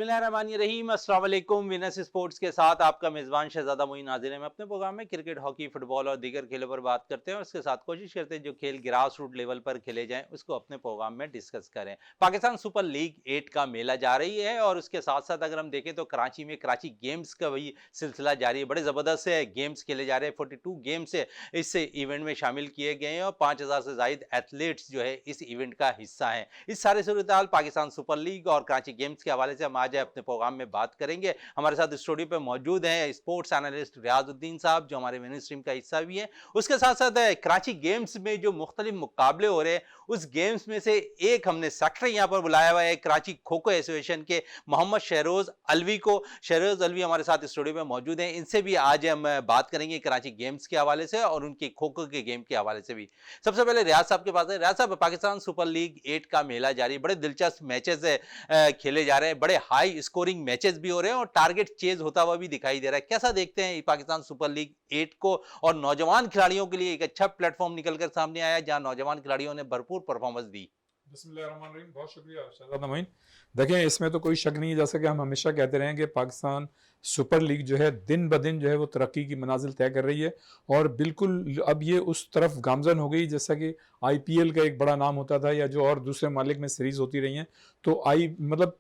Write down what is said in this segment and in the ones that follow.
बिस्मिल्लाहिर्रहमानिर्रहीम, अस्सलाम वालेकुम। विनस स्पोर्ट्स के साथ आपका मेज़बान शहज़ादा मोइन हाज़िर है। मैं अपने प्रोग्राम में क्रिकेट, हॉकी, फुटबॉल और दीगर खेलों पर बात करते हैं और उसके साथ कोशिश करते हैं जो खेल ग्रास रूट लेवल पर खेले जाएँ उसको अपने प्रोग्राम में डिस्कस करें। पाकिस्तान सुपर लीग 8 का मेला जा रही है और उसके साथ-साथ अगर हम देखें तो कराची में कराची गेम्स का भी सिलसिला जारी है। बड़े ज़बरदस्त से गेम्स खेले जा रहे हैं, 42 गेम्स इस इवेंट में शामिल किए गए हैं और 5000 से ज़ायद एथलीट्स जो है इस इवेंट का हिस्सा हैं। इस सारे सूरत-ए-हाल पाकिस्तान सुपर लीग और कराची गेम्स के हवाले से हम आज अपने प्रोग्राम में बात करेंगे। हमारे साथ स्टूडियो पे मौजूद हैं स्पोर्ट्स एनालिस्ट रियाजुद्दीन साहब जो हमारे मेन स्ट्रीम का हिस्सा भी है। उसके साथ-साथ कराची गेम्स में जो मुख्तलिफ मुकाबले हो रहे हैं उस गेम्स में से एक हमने सेक्रेटरी यहाँ पर बुलाया हुआ है कराची खो-खो एसोसिएशन के मोहम्मद शहरोज़ अलवी को। शहरोज़ अलवी हमारे साथ स्टूडियो में मौजूद हैं। इनसे भी आज हम बात करेंगे कराची गेम्स के हवाले से और उनके खो-खो के गेम के हवाले से भी। सबसे पहले रियाज साहब के पास है। रियाज साहब, पाकिस्तान सुपर लीग 8 का मेला जारी है। बड़े दिलचस्प मैचेस खेले जा रहे हैं, बड़े हाई स्कोरिंग मैचेस भी हो रहे हैं और टारगेट चेज होता हुआ भी दिखाई दे रहा है। कैसा देखते हैं पाकिस्तान सुपर लीग 8 को और नौजवान खिलाड़ियों के लिए एक अच्छा प्लेटफॉर्म निकलकर सामने आया जहां नौजवान खिलाड़ियों ने भरपूर परफॉर्मेंस दी। बिस्मिल्लाहिर्रहमानिर्रहीम। बहुत शुक्रिया शहजादा मोइन। देखें, इसमें तो कोई शक नहीं है, जैसा कि हम हमेशा कहते रहे हैं कि पाकिस्तान सुपर लीग जो है दिन ब दिन जो है वो तरक्की की मनाजिल तय कर रही है और बिल्कुल अब ये उस तरफ गामजन हो गई जैसा कि आईपीएल का एक बड़ा नाम होता था या जो और दूसरे मालिक में सीरीज होती रही हैं। तो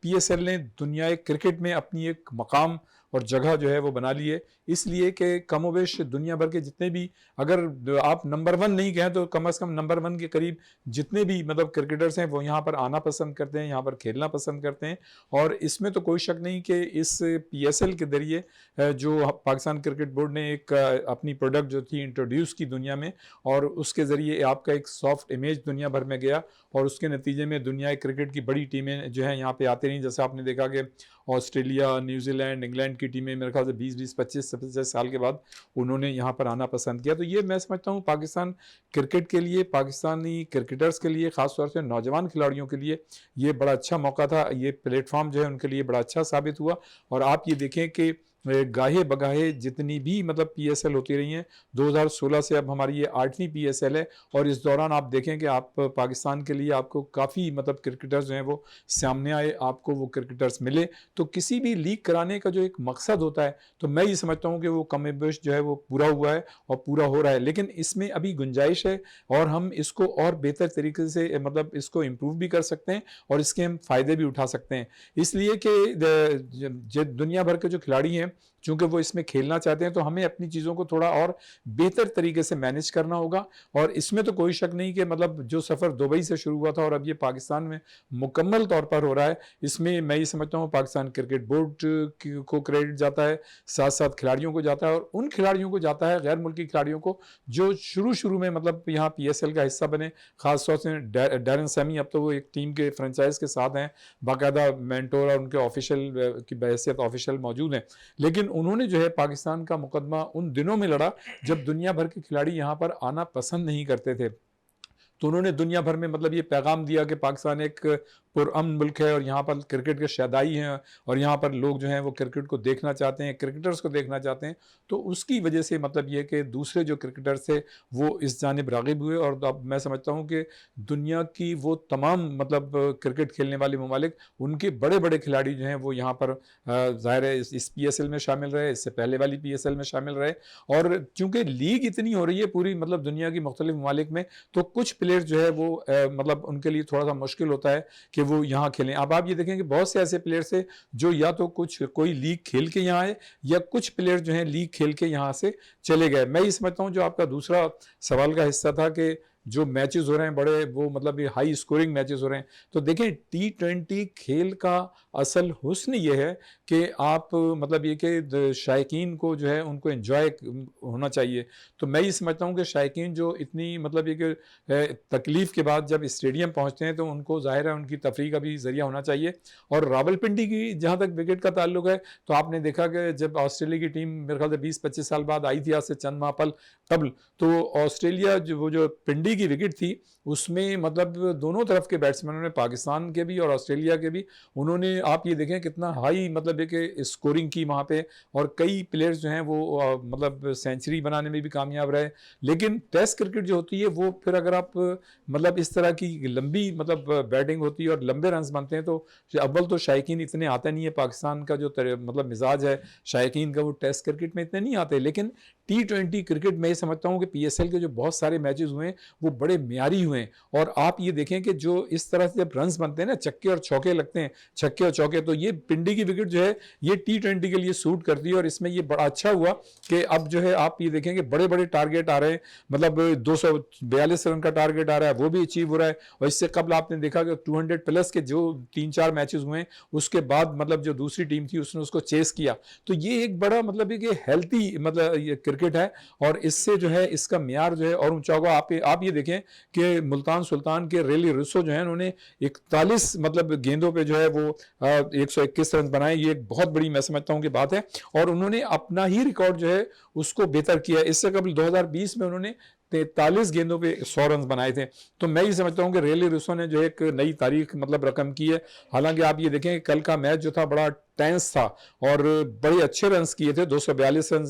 पीएसएल ने दुनिया क्रिकेट में अपनी एक मकाम और जगह जो है वो बना ली है, इसलिए कि कमोबेश दुनिया भर के जितने भी, अगर आप नंबर 1 नहीं कहें तो कम से कम नंबर 1 के करीब जितने भी क्रिकेटर्स हैं वो यहाँ पर आना पसंद करते हैं, यहाँ पर खेलना पसंद करते हैं। और इसमें तो कोई शक नहीं कि इस पीएसएल के जरिए जो पाकिस्तान क्रिकेट बोर्ड ने एक अपनी प्रोडक्ट जो थी इंट्रोड्यूस की दुनिया में और उसके ज़रिए आपका एक सॉफ्ट इमेज दुनिया भर में गया और उसके नतीजे में दुनिया क्रिकेट की बड़ी टीमें जो है यहाँ पे आती रहीं। जैसे आपने देखा कि ऑस्ट्रेलिया, न्यूजीलैंड, इंग्लैंड की टीमें मेरे ख्याल से 20-20, 25-25 साल के बाद उन्होंने यहाँ पर आना पसंद किया। तो ये मैं समझता हूँ पाकिस्तान क्रिकेट के लिए, पाकिस्तानी क्रिकेटर्स के लिए, ख़ासतौर से नौजवान खिलाड़ियों के लिए ये बड़ा अच्छा मौका था। ये प्लेटफॉर्म जो है उनके लिए बड़ा अच्छा साबित हुआ। और आप ये देखें कि गाहे बगाहे जितनी भी पीएसएल होती रही हैं, 2016 से अब हमारी ये 8वीं पीएसएल है और इस दौरान आप देखें कि आप पाकिस्तान के लिए आपको काफ़ी क्रिकेटर्स जो हैं वो सामने आए, आपको वो क्रिकेटर्स मिले। तो किसी भी लीग कराने का जो एक मकसद होता है तो मैं ये समझता हूँ कि वो कमोबेश जो है वो पूरा हुआ है और पूरा हो रहा है, लेकिन इसमें अभी गुंजाइश है और हम इसको और बेहतर तरीके से इसको इम्प्रूव भी कर सकते हैं और इसके हम फ़ायदे भी उठा सकते हैं। इसलिए कि दुनिया भर के जो खिलाड़ी हैं चूंकि वो इसमें खेलना चाहते हैं तो हमें अपनी चीज़ों को थोड़ा और बेहतर तरीके से मैनेज करना होगा। और इसमें तो कोई शक नहीं कि जो सफ़र दुबई से शुरू हुआ था और अब ये पाकिस्तान में मुकम्मल तौर पर हो रहा है, इसमें मैं ये समझता हूँ पाकिस्तान क्रिकेट बोर्ड को क्रेडिट जाता है, साथ साथ खिलाड़ियों को जाता है और उन खिलाड़ियों को जाता है, गैर मुल्की खिलाड़ियों को, जो शुरू में यहाँ पीएसएल का हिस्सा बने। खासतौर से डैरन सैमी अब तो वो एक टीम के फ्रेंचाइज के साथ हैं, बाकायदा मेंटोर और उनके ऑफिशियल की बहैसियत ऑफिशियल मौजूद हैं। लेकिन उन्होंने जो है पाकिस्तान का मुकदमा उन दिनों में लड़ा जब दुनिया भर के खिलाड़ी यहाँ पर आना पसंद नहीं करते थे। तो उन्होंने दुनिया भर में ये पैगाम दिया कि पाकिस्तान एक पुरअमन मुल्क है और यहाँ पर क्रिकेट के शहदाई हैं और यहाँ पर लोग जो हैं वो क्रिकेट को देखना चाहते हैं, क्रिकेटर्स को देखना चाहते हैं। तो उसकी वजह से ये कि दूसरे जो क्रिकेटर्स थे वो इस जानिब राग़िब हुए और अब मैं समझता हूँ कि दुनिया की वो तमाम क्रिकेट खेलने वाले ममालिक, उनके बड़े बड़े खिलाड़ी जो हैं वो यहाँ पर ज़ाहिर है इस पीएसएल में शामिल रहे, इससे पहले वाली पीएसएल में शामिल रहे। और चूँकि लीग इतनी हो रही है पूरी दुनिया की मुख्तलिफ ममालिक में, तो कुछ प्लेयर जो है वो उनके लिए थोड़ा सा मुश्किल होता है कि वो यहाँ खेलें। अब आप ये देखें कि बहुत से ऐसे प्लेयर्स हैं जो या तो कोई लीग खेल के यहाँ आए या कुछ प्लेयर जो हैं लीग खेल के यहाँ से चले गए। मैं ये समझता हूँ जो आपका दूसरा सवाल का हिस्सा था कि जो मैचेस हो रहे हैं बड़े वो ये हाई स्कोरिंग मैचेस हो रहे हैं, तो देखें T20 खेल का असल हुस्न ये है कि आप ये कि शायकीन को जो है उनको एंजॉय होना चाहिए। तो मैं ये समझता हूँ कि शायकीन जो इतनी ये कि तकलीफ़ के बाद जब स्टेडियम पहुँचते हैं तो उनको ज़ाहिर है उनकी तफरीह का भी ज़रिया होना चाहिए। और रावलपिंडी की जहाँ तक विकेट का ताल्लुक है तो आपने देखा कि जब ऑस्ट्रेलिया की टीम मेरे ख्याल से 20-25 साल बाद आई थी, आज से चंद माह कबल, तो ऑस्ट्रेलिया जो पिंडी की विकेट थी उसमें दोनों तरफ के बैट्समैनों ने, पाकिस्तान के भी और ऑस्ट्रेलिया के भी, उन्होंने आप ये देखें कितना हाई मतलब है कि स्कोरिंग की वहाँ पे, और कई प्लेयर्स जो हैं वो मतलब सेंचुरी बनाने में भी कामयाब रहे। लेकिन टेस्ट क्रिकेट जो होती है वो फिर अगर आप मतलब इस तरह की लंबी मतलब बैटिंग होती है और लंबे रन्स बनते हैं, तो अव्वल तो शायकीन इतने आते नहीं है, पाकिस्तान का जो मतलब मिजाज है शायकीन का, वो टेस्ट क्रिकेट में इतने नहीं आते। लेकिन T20 क्रिकेट में ये समझता हूँ कि PSL के जो बहुत सारे मैचेस हुए हैं वो बड़े म्यारी हुए हैं। और आप ये देखें कि जो इस तरह से जब रन्स बनते हैं ना, चक्के और चौके लगते हैं, छक्के और चौके, तो ये पिंडी की विकेट जो है ये T20 के लिए सूट करती है। और इसमें ये बड़ा अच्छा हुआ कि अब जो है आप ये देखेंगे बड़े बड़े टारगेट आ रहे हैं, मतलब 242 रन का टारगेट आ रहा है, वो भी अचीव हो रहा है। और इससे कबल आपने देखा कि 200 प्लस के जो 3-4 मैचेस हुए हैं उसके बाद मतलब जो दूसरी टीम थी उसने उसको चेस किया। तो ये एक बड़ा मतलब है कि हेल्थी मतलब ये क्रिकेट है, और इससे जो है इसका म्यार जो है और ऊंचा होगा। आप ये देखें कि मुल्तान सुल्तान के रेली रुसो जो है उन्होंने 41 मतलब गेंदों पे जो है वो 121 रन बनाए। ये एक बहुत बड़ी मैं समझता हूं कि बात है, और उन्होंने अपना ही रिकॉर्ड जो है उसको बेहतर किया। इससे कबल 2020 में उन्होंने 43 गेंदों पे 100 रन बनाए थे। तो मैं ये समझता हूं कि रेली रुसो ने जो एक नई तारीख मतलब रकम की है। हालांकि आप ये देखें कल का मैच जो था बड़ा टेंस था और बड़े अच्छे रन्स किए थे। 242 रन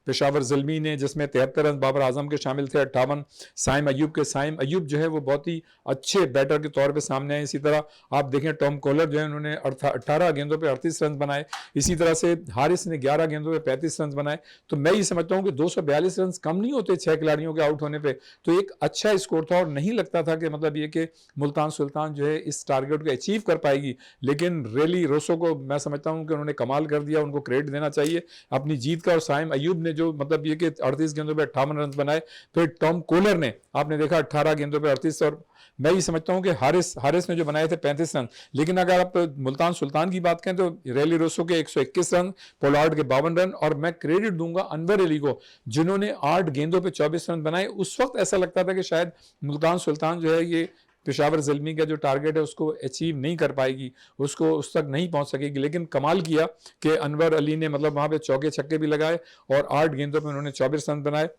पेशावर ज़िल्मी ने, जिसमें 73 रन बाबर आजम के शामिल थे, 58 साइम अयूब के। साइम अयूब जो है वो बहुत ही अच्छे बैटर के तौर पे सामने आए। इसी तरह आप देखें टॉम कॉलर जो है उन्होंने 18 गेंदों पे 38 रन बनाए। इसी तरह से हारिस ने 11 गेंदों पे 35 रन बनाए। तो मैं ये समझता हूँ कि 242 रन कम नहीं होते 6 खिलाड़ियों के आउट होने पर। तो एक अच्छा स्कोर था और नहीं लगता था कि मतलब ये कि मुल्तान सुल्तान जो है इस टारगेट को अचीव कर पाएगी। लेकिन रेली रोसो को मैं समझता हूं कि उन्होंने कमाल कर दिया, उनको क्रेडिट देना चाहिए अपनी जीत का। और साइम अयूब ने जो मतलब ये कि 38 गेंदों पे 58 रन बनाए। फिर टॉम कोलर ने आपने देखा 18 गेंदों पे 38। और मैं ये समझता हूं कि हारिस ने जो बनाए थे 35 रन। लेकिन अगर आप मुल्तान सुल्तान की बात करें तो रेली रोसो के 121 रन, पोलार्ड के 52 रन, और मैं क्रेडिट दूंगा अनवर अली को जिन्होंने 8 गेंदों पे 24 रन बनाए। उस वक्त ऐसा लगता था कि शायद मुल्तान सुल्तान जो है ये पेशावर ज़िल्मी का जो टारगेट है उसको अचीव नहीं कर पाएगी, उसको उस तक नहीं पहुंच सकेगी। लेकिन कमाल किया कि अनवर अली ने मतलब वहां पे चौके छक्के भी लगाए और 8 गेंदों पे उन्होंने 24 रन बनाए।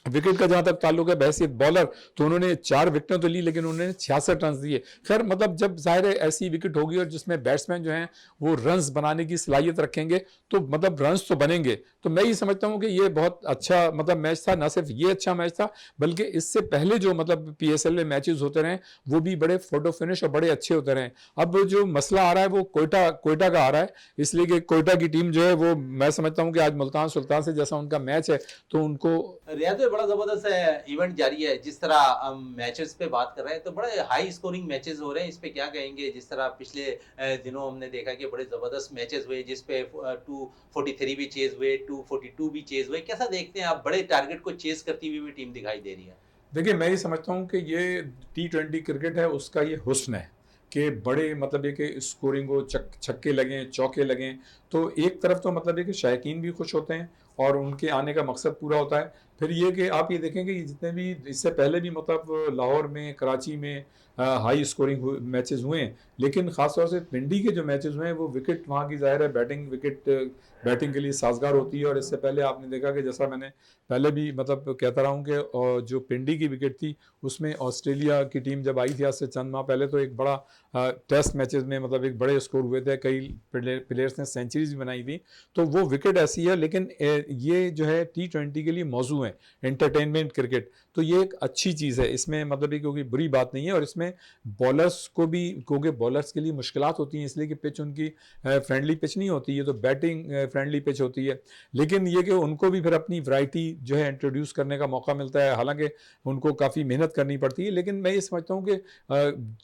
विकेट का जहां तक ताल्लुक है बहसीत बॉलर, तो उन्होंने 4 विकेटें तो ली लेकिन उन्होंने 66 रन दिए। खैर मतलब जब जाहिर है ऐसी विकेट होगी और जिसमें बैट्समैन जो हैं वो रन्स बनाने की सलाहियत रखेंगे तो मतलब रन्स तो बनेंगे। तो मैं ये समझता हूं कि ये बहुत अच्छा मतलब मैच था। ना सिर्फ ये अच्छा मैच था बल्कि इससे पहले जो मतलब PSL में मैचेस होते रहे वो भी बड़े फोटो फिनिश और बड़े अच्छे होते रहे। अब जो मसला आ रहा है वो कोयटा का आ रहा है, इसलिए कि कोयटा की टीम जो है वो मैं समझता हूँ कि आज मुल्तान सुल्तान से जैसा उनका मैच है तो उनको रियाद में बड़ा जबरदस्त इवेंट जारी है। जिस तरह हम मैचेस पे बात कर रहे हैं तो बड़े हाई स्कोरिंग मैचेस हो रहे हैं, इस पे क्या कहेंगे? जिस तरह पिछले दिनों हमने देखा कि बड़े जबरदस्त मैचेस हुए जिस पे 243 भी चेज हुए, 242 भी चेज हुए। कैसा देखते हैं आप? बड़े टारगेट को चेज करती हुई भी टीम दिखाई दे रही है। देखिए मैं ये समझता हूँ कि ये T20 क्रिकेट है उसका ये हुस्न है कि बड़े मतलब ये कि स्कोरिंग हो, छक्के लगें, चौके लगें। तो एक तरफ तो मतलब ये कि शायकीन भी खुश होते हैं और उनके आने का मकसद पूरा होता है। फिर ये कि आप ये देखेंगे कि जितने भी इससे पहले भी मतलब लाहौर में, कराची में हाई स्कोरिंग मैचेस हुए हैं, लेकिन ख़ासतौर से पिंडी के जो मैचेस हुए हैं वो विकेट वहाँ की ज़ाहिर है बैटिंग के लिए साजगार होती है। और इससे पहले आपने देखा कि जैसा मैंने पहले भी मतलब कहता रहा हूँ कि जो पिंडी की विकेट थी उसमें ऑस्ट्रेलिया की टीम जब आई थी आज से चंद माह पहले तो एक बड़ा टेस्ट मैचेस में मतलब एक बड़े स्कोर हुए थे, कई प्लेयर्स ने सेंचुरीज भी बनाई थी। तो वो विकेट ऐसी है। लेकिन ये जो है T20 के लिए मौजू है एंटरटेनमेंट क्रिकेट, तो ये एक अच्छी चीज़ है। इसमें मतलब क्योंकि बुरी बात नहीं है। और इसमें बॉलर्स को भी, क्योंकि बॉलर्स के लिए मुश्किलात होती हैं इसलिए कि पिच उनकी फ्रेंडली पिच नहीं होती है, तो बैटिंग फ्रेंडली पिच होती है। लेकिन ये कि उनको भी फिर अपनी वैरायटी जो है इंट्रोड्यूस करने का मौका मिलता है, हालांकि उनको काफ़ी मेहनत करनी पड़ती है। लेकिन मैं ये समझता हूँ कि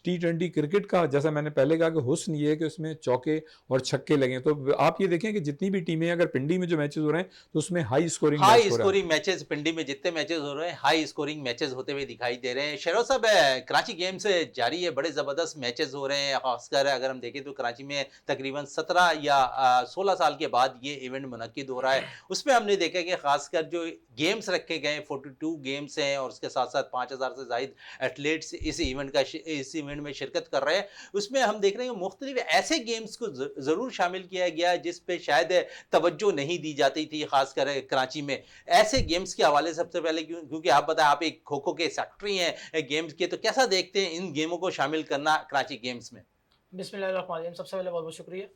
T20 क्रिकेट का जैसा मैंने पहले कहा कि हुस्न ये है कि उसमें चौके और छक्के लगे। तो आप ये देखें कि जितनी भी टीमें अगर पिंडी में जो मैचेस हो रहे हैं तो उसमें हाई स्कोरिंग मैच हाई हो रहा है। स्कोरिंग मैचेस पिंडी में जितने मैचेस हो रहे हैं हाई स्कोरिंग मैचेस होते हुए दिखाई दे रहे हैं। शेरों साहब, कराची गेम्स जारी है, बड़े जबरदस्त मैचेस हो रहे हैं। खासकर अगर हम देखें तो कराची में तकरीबन 17 या 16 साल के बाद ये इवेंट मुनक्किद हो रहा है। उसमें हमने देखा कि खासकर जो गेम्स रखे गए 42 गेम्स हैं और उसके साथ साथ 5000 से जायद एथलीट्स इस इवेंट में शिरकत कर रहे हैं। उसमें हम देख रहे हैं मुख्तलिफ ऐसे गेम्स को जरूर शामिल किया गया है जिस पे शायद तवज्जो नहीं दी जाती थी, खासकर कराची में। ऐसे गेम्स के हवाले से सबसे पहले क्योंकि आप बताएं आप एक खो खो के सेक्रेटरी हैं गेम्स के, तो कैसा देखते हैं इन गेमों को शामिल करना कराची गेम्स में? बिस्मिल्लाहिर्रहमानिर्रहीम। सबसे पहले बहुत बहुत शुक्रिया।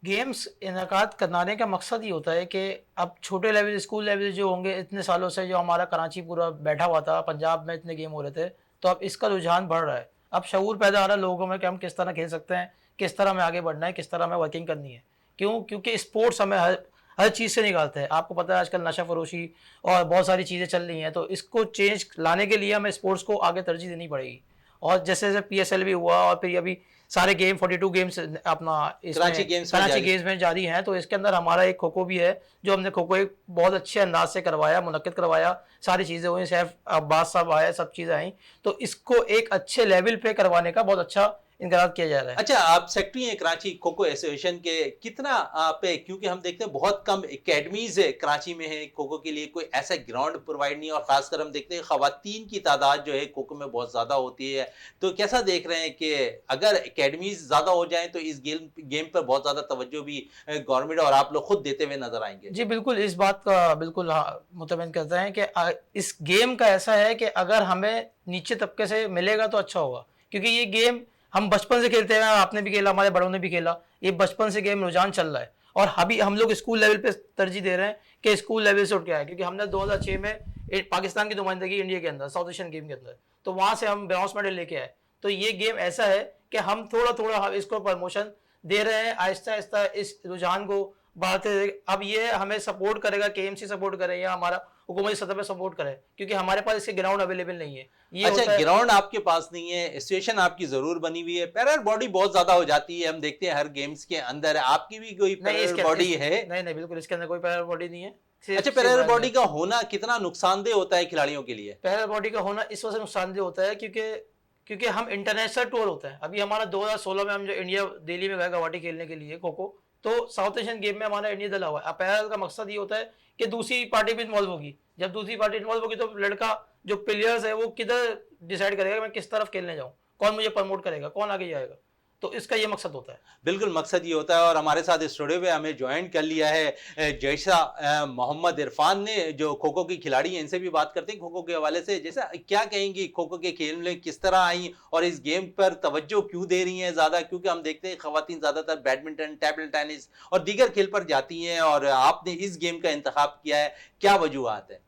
गेम्स इनकाद कराने का मकसद ये होता है कि अब छोटे लेवल स्कूल लेवल जो होंगे, इतने सालों से जो हमारा कराची पूरा बैठा हुआ था, पंजाब में इतने गेम हो रहे थे, तो अब इसका रुझान बढ़ रहा है। अब शऊर पैदा आ रहा है लोगों में कि हम किस तरह खेल सकते हैं, किस तरह हमें आगे बढ़ना है, किस तरह हमें वर्किंग करनी है। क्यों? क्योंकि स्पोर्ट्स हमें हर हर चीज़ से निकालते हैं। आपको पता है आजकल नशा फरोशी और बहुत सारी चीज़ें चल रही हैं, तो इसको चेंज लाने के लिए हमें स्पोर्ट्स को आगे तरजीह देनी पड़ेगी। और जैसे जैसे PSL भी हुआ और फिर अभी सारे गेम 42 गेम्स अपना कराची इसमें गेम्स में कराची जारी। गेम्स में जारी हैं, तो इसके अंदर हमारा एक खो खो भी है, जो हमने खो खो एक बहुत अच्छे अंदाज से करवाया, मुनक्किद करवाया। सारी चीज़ें हुई, सैफ अब्बास साहब आए, सब चीज़ें आई, तो इसको एक अच्छे लेवल पे करवाने का बहुत अच्छा इंतजाम किया जा रहा है। अच्छा, आप सेक्रेटरी हैं कराची खो खो एसोसिएशन के, कितना आप क्योंकि हम देखते हैं बहुत कम एकेडमीज है कराची में है खो खो के लिए, कोई ऐसा ग्राउंड प्रोवाइड नहीं है, और खासकर हम देखते हैं खवातीन की तादाद जो है खो खो में बहुत ज़्यादा होती है। तो कैसा देख रहे हैं कि अगर एकेडमीज ज़्यादा हो जाएं तो इस गेम पर बहुत ज़्यादा तवज्जो भी गवर्नमेंट और आप लोग खुद देते हुए नजर आएंगे? जी बिल्कुल, इस बात का बिल्कुल हाँ, मुतमिन करते हैं कि इस गेम का ऐसा है कि अगर हमें नीचे तबके से मिलेगा तो अच्छा होगा, क्योंकि ये गेम हम बचपन से खेलते हैं, आपने भी खेला, हमारे बड़ों ने भी खेला, ये बचपन से गेम रुझान चल रहा है। और अभी हम लोग स्कूल लेवल पे तरजीह दे रहे हैं कि स्कूल लेवल से उठ के आए, क्योंकि हमने 2006 में पाकिस्तान की नुमाइंदगी इंडिया के अंदर साउथ एशियन गेम के अंदर, तो वहाँ से हम ब्रॉन्ज मेडल लेके आए। तो ये गेम ऐसा है कि हम थोड़ा थोड़ा इसको प्रमोशन दे रहे हैं, आहिस्ता आहिस्ता इस रुझान को बढ़ाते रहे। अब ये हमें सपोर्ट करेगा, KMC सपोर्ट करे या हमारा हुकूमती सतह पे सपोर्ट करे, क्योंकि हमारे पास इसके ग्राउंड अवेलेबल नहीं है। ये अच्छा, होता है। ग्राउंड आपके पास नहीं है, एसोसिएशन आपकी जरूर बनी हुई है, पैरल बॉडी बहुत ज्यादा हो जाती है, हम देखते हैं हर गेम्स के अंदर। आपकी भी कोई नहीं पैरल बॉडी है? नहीं नहीं, बिल्कुल इसके अंदर कोई पैरल बॉडी नहीं है। सिर्फ अच्छा, सिर्फ पैरल हैंड बॉडी है। का होना कितना नुकसानदेह होता है खिलाड़ियों के लिए? पैरल बॉडी का होना इस वजह से नुकसानदेह होता है क्योंकि हम इंटरनेशनल टूर होता है। अभी हमारा 2016 में हम जो इंडिया दिल्ली में गए गुवाहाटी खेलने के लिए खो खो, तो साउथ एशियन गेम में हमारा इंडिया दल हुआ है। पैरल का मकसद ये होता है कि दूसरी पार्टी भी इन्वॉल्व होगी। जब दूसरी पार्टी इन्वॉल्व होगी तो लड़का जो प्लेयर्स है वो किधर डिसाइड करेगा मैं किस तरफ खेलने जाऊँ, कौन मुझे प्रमोट करेगा, कौन आगे जाएगा। तो इसका ये मकसद होता है। बिल्कुल मकसद ये होता है। और हमारे साथ स्टूडियो में हमें ज्वाइन कर लिया है जैसा मोहम्मद इरफान ने, जो खो खो की खिलाड़ी हैं, इनसे भी बात करते हैं खो खो के हवाले से। जैसा क्या कहेंगी खो खो के खेल में किस तरह आई और इस गेम पर तवज्जो क्यों दे रही हैं ज़्यादा? क्योंकि हम देखते हैं खवातीन ज़्यादातर बैडमिंटन, टेबल टेनिस और दीगर खेल पर जाती हैं, और आपने इस गेम का इंतखाब किया है, क्या वजूहत है?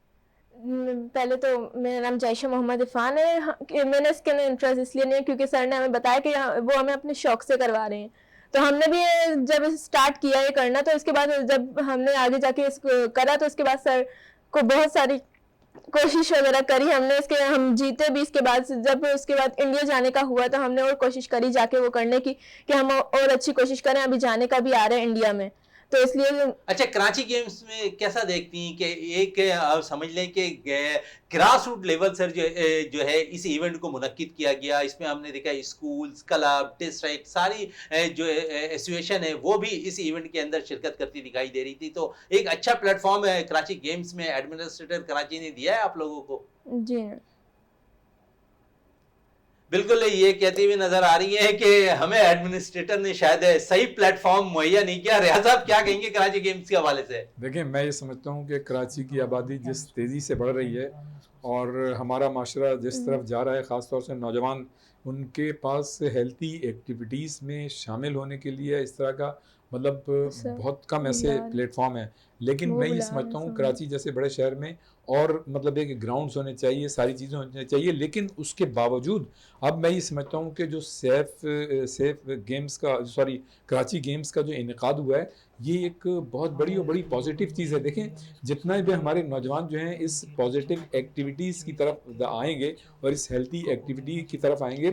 पहले तो मेरा नाम जैशा मोहम्मद इरफान है। मैंने इसके अंदर इंटरेस्ट इसलिए नहीं है क्योंकि सर ने हमें बताया कि वो हमें अपने शौक से करवा रहे हैं, तो हमने भी जब स्टार्ट किया ये करना, तो इसके बाद जब हमने आगे जाके इसको करा, तो इसके बाद सर को बहुत सारी कोशिश वगैरह करी हमने, इसके हम जीते भी। इसके बाद जब उसके बाद इंडिया जाने का हुआ तो हमने और कोशिश करी जाके वो करने की कि हम और अच्छी कोशिश करें। अभी जाने का भी आ रहा है इंडिया में, तो इसलिए। अच्छा, कराची गेम्स में कैसा देखती हैं कि एक आप समझ लें कि ग्रास रूट लेवल सर जो है इस इवेंट को मुनक्किद किया गया, इसमें हमने देखा स्कूल्स, क्लब, डिस्ट्रिक्ट, सारी जो एसोसिएशन है वो भी इस इवेंट के अंदर शिरकत करती दिखाई दे रही थी। तो एक अच्छा प्लेटफॉर्म है कराची गेम्स में एडमिनिस्ट्रेटर कराची ने दिया है आप लोगों को। जी बिल्कुल ये कहती हुई नजर आ रही है कि हमें एडमिनिस्ट्रेटर ने शायद सही प्लेटफॉर्म मुहैया नहीं किया। रियाज साहब क्या कहेंगे कराची गेम्स के हवाले से? देखिए, मैं ये समझता हूँ कि कराची की आबादी जिस तेज़ी से बढ़ रही है और हमारा माशरा जिस तरफ जा रहा है, ख़ास तौर से नौजवान, उनके पास हेल्थी एक्टिविटीज़ में शामिल होने के लिए इस तरह का मतलब बहुत कम ऐसे प्लेटफॉर्म है। लेकिन मैं ये समझता हूँ कराची जैसे बड़े शहर में और मतलब एक ग्राउंड्स होने चाहिए, सारी चीज़ें होनी चाहिए, लेकिन उसके बावजूद अब मैं ये समझता हूँ कि जो सेफ गेम्स का कराची गेम्स का जो इनेकाद हुआ है, ये एक बहुत बड़ी पॉजिटिव चीज़ है। देखें, जितना भी हमारे नौजवान जो हैं इस पॉजिटिव एक्टिविटीज़ की तरफ आएंगे और इस हेल्थी एक्टिविटी की तरफ आएंगे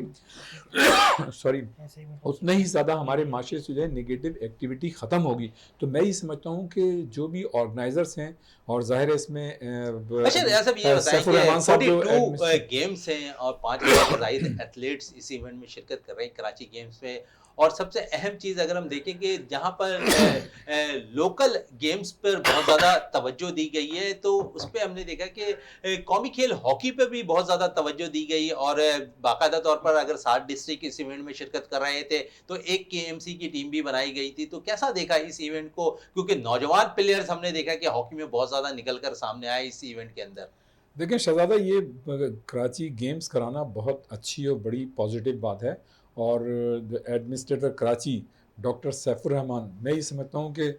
उतना ही ज़्यादा हमारे माशरे से जो है नेगेटिव एक्टिविटी ख़त्म होगी। तो मैं ये समझता हूँ कि जो भी ऑर्गेनाइजर्स हैं, और जाहिर है इसमें अच्छा, सब ये बताएं कि 42 गेम्स हैं और 5,000 से ज़ायद एथलीट्स इस इवेंट में शिरकत कर रहे हैं कराची गेम्स में। और सबसे अहम चीज़ अगर हम देखें कि जहाँ पर लोकल गेम्स पर बहुत ज़्यादा तवज्जो दी गई है, तो उस पर हमने देखा कि कौमी खेल हॉकी पर भी बहुत ज़्यादा तवज्जो दी गई। और बाकायदा तौर पर अगर 7 डिस्ट्रिक्ट इस इवेंट में शिरकत कर रहे थे तो एक KMC की टीम भी बनाई गई थी। तो कैसा देखा इस इवेंट को? क्योंकि नौजवान प्लेयर्स हमने देखा कि हॉकी में बहुत ज़्यादा निकल कर सामने आए इस इवेंट के अंदर। देखिए शहजादा, ये कराची गेम्स कराना बहुत अच्छी और बड़ी पॉजिटिव बात है। और एडमिनिस्ट्रेटर कराची डॉक्टर सैफुर रहमान, मैं ये समझता हूँ कि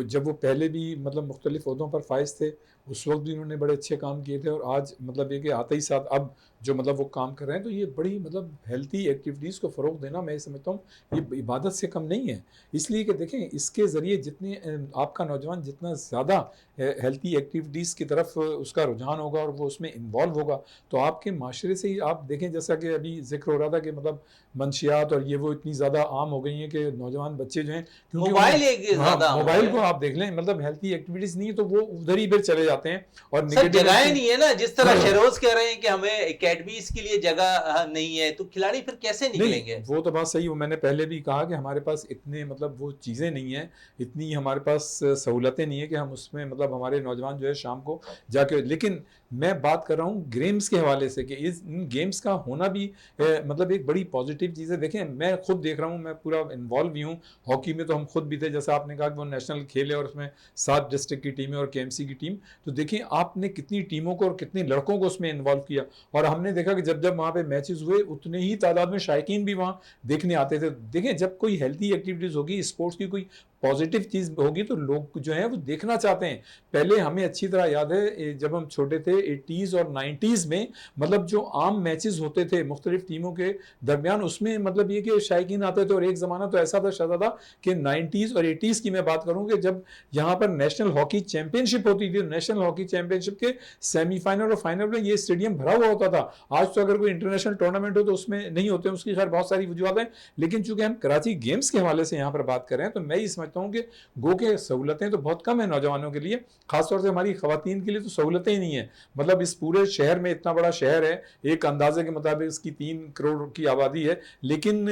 जब वो पहले भी मतलब मुख्तलिफ ओहदों पर फाइज थे, उस वक्त भी उन्होंने बड़े अच्छे काम किए थे, और आज मतलब ये कि आते ही साथ अब जो मतलब वो काम कर रहे हैं, तो ये बड़ी मतलब हेल्थी एक्टिविटीज़ को फ़रोग देना, मैं समझता हूँ ये इबादत से कम नहीं है। इसलिए कि देखें, इसके ज़रिए जितने आपका नौजवान जितना ज़्यादा हेल्थी एक्टिविटीज़ की तरफ उसका रुझान होगा और वो उसमें इन्वॉल्व होगा, तो आपके माशरे से ही आप देखें, जैसा कि अभी जिक्र हो रहा था कि मतलब मंशियात और ये वो इतनी ज़्यादा आम हो गई हैं कि नौजवान बच्चे जो हैं, क्योंकि मोबाइल एक ज्यादा हो मोबाइल गया को है। आप देख लें, मतलब हेल्थी एक्टिविटीज़ नहीं है तो वो उधर ही फिर चले जाते हैं और सर निगेटिव जगह नहीं है ना, जिस तरह शहरोज कह रहे हैं कि हमें एकेडमीज के लिए जगह नहीं है, तो खिलाड़ी फिर कैसे निकलेंगे? नहीं, वो तो बात सही, वो मैंने पहले भी कहा कि हमारे पास इतने मतलब वो चीज़ें नहीं हैं, इतनी हमारे पास सहूलतें नहीं है कि हम उसमें मतलब हमारे नौजवान जो है शाम को जाके, लेकिन मैं बात कर रहा हूँ गेम्स के हवाले से कि इन गेम्स का होना भी मतलब एक बड़ी पॉजिटिव चीज़ है। देखें, मैं खुद देख रहा हूँ, मैं पूरा इन्वॉल्व भी हूँ हॉकी में, तो हम खुद भी थे, जैसा आपने कहा कि वो नेशनल खेल है और उसमें 7 डिस्ट्रिक्ट की टीमें और केएमसी की टीम, तो देखिए आपने कितनी टीमों को और कितने लड़कों को उसमें इन्वॉल्व किया, और हमने देखा कि जब जब वहाँ पे मैचेस हुए उतने ही तादाद में शायकीन भी वहाँ देखने आते थे। देखें, जब कोई हेल्थी एक्टिविटीज़ होगी, स्पोर्ट्स की कोई पॉजिटिव चीज़ होगी, तो लोग जो हैं वो देखना चाहते हैं। पहले हमें अच्छी तरह याद है जब हम छोटे थे 80s और 90s में, मतलब जो आम मैचेस होते थे मुख्तलिफ टीमों के दरमियान, उसमें मतलब ये कि शायकीन आते थे, और एक ज़माना तो ऐसा था शहजादा कि 90s और 80s की मैं बात करूँ कि जब यहाँ पर नेशनल हॉकी चैंपियनशिप होती थी, नेशनल हॉकी चैंपियनशिप के सेमीफाइनल और फाइनल में ये स्टेडियम भरा हुआ होता था। आज तो अगर कोई इंटरनेशनल टूर्नामेंट हो तो उसमें नहीं होते, उसकी खैर बहुत सारी वजूहत हैं, लेकिन चूंकि हम कराची गेम्स के हवाले से यहाँ पर बात कर रहे हैं, तो मैं ये समझता हूँ कि गो के सहूलतें तो बहुत कम है नौजवानों के लिए, खासतौर से हमारी खवातीन के लिए तो सहूलतें ही नहीं है। मतलब इस पूरे शहर में, इतना बड़ा शहर है, एक अंदाजे के मुताबिक इसकी 3 करोड़ की आबादी है, लेकिन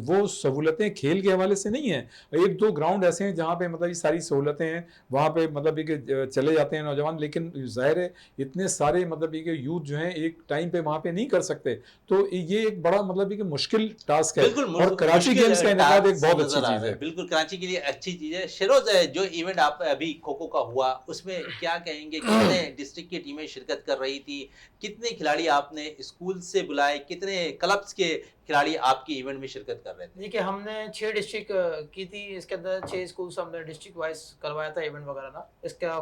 वो सहूलतें खेल के हवाले से नहीं है। 1-2 ग्राउंड ऐसे हैं जहाँ पे मतलब ये सारी सहूलतें हैं, वहाँ पे मतलब ये चले जाते हैं नौजवान, लेकिन जाहिर है इतने सारे मतलब ये यूथ जो हैं एक टाइम पे वहाँ पे नहीं कर सकते, तो ये एक बड़ा मतलब ये मुश्किल टास्क है, बिल्कुल और कराची मुश्किल गेम्स का इनेकाद एक टास्क बहुत नजर अच्छी आ चीज़ रहा है। है। बिल्कुल कराची के लिए अच्छी चीज है। शिरोज जो इवेंट आप अभी खो खो का हुआ, उसमें क्या कहेंगे, कितने डिस्ट्रिक्ट की टीमें शिरकत कर रही थी, कितने खिलाड़ी आपने स्कूल से बुलाए, कितने क्लब्स के खिलाड़ी आपके इवेंट में शिरकत कर रहे थे? देखिए, हमने 6 डिस्ट्रिक्ट की थी, इसके अंदर 6 स्कूल से हमने डिस्ट्रिक्ट वाइज करवाया था इवेंट वगैरह ना। इसका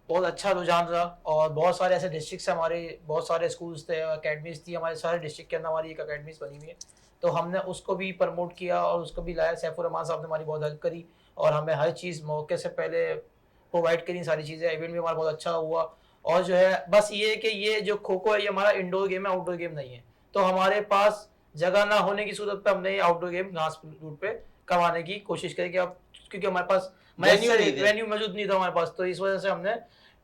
बहुत अच्छा रुझान रहा, और बहुत सारे ऐसे डिस्ट्रिक्ट से हमारे बहुत सारे स्कूल्स थे, अकेडमीज थी, हमारे सारे डिस्ट्रिक्ट के अंदर हमारी एक अकेडमीज बनी हुई है, तो हमने उसको भी प्रमोट किया और उसको भी लाया। सैफुर रहमान साहब ने हमारी बहुत हेल्प करी और हमें हर चीज़ मौके से पहले प्रोवाइड करी, सारी चीज़ें। इवेंट भी हमारा बहुत अच्छा हुआ। और जो है बस ये है कि ये जो खो खो है, ये हमारा इंडोर गेम है, आउटडोर गेम नहीं है, तो हमारे पास जगह ना होने की सूरत पे हमने ये आउटडोर गेम घास रूट पे करवाने की कोशिश करी कि अब, क्योंकि हमारे पास वेन्यू मौजूद नहीं था हमारे पास, तो इस वजह से हमने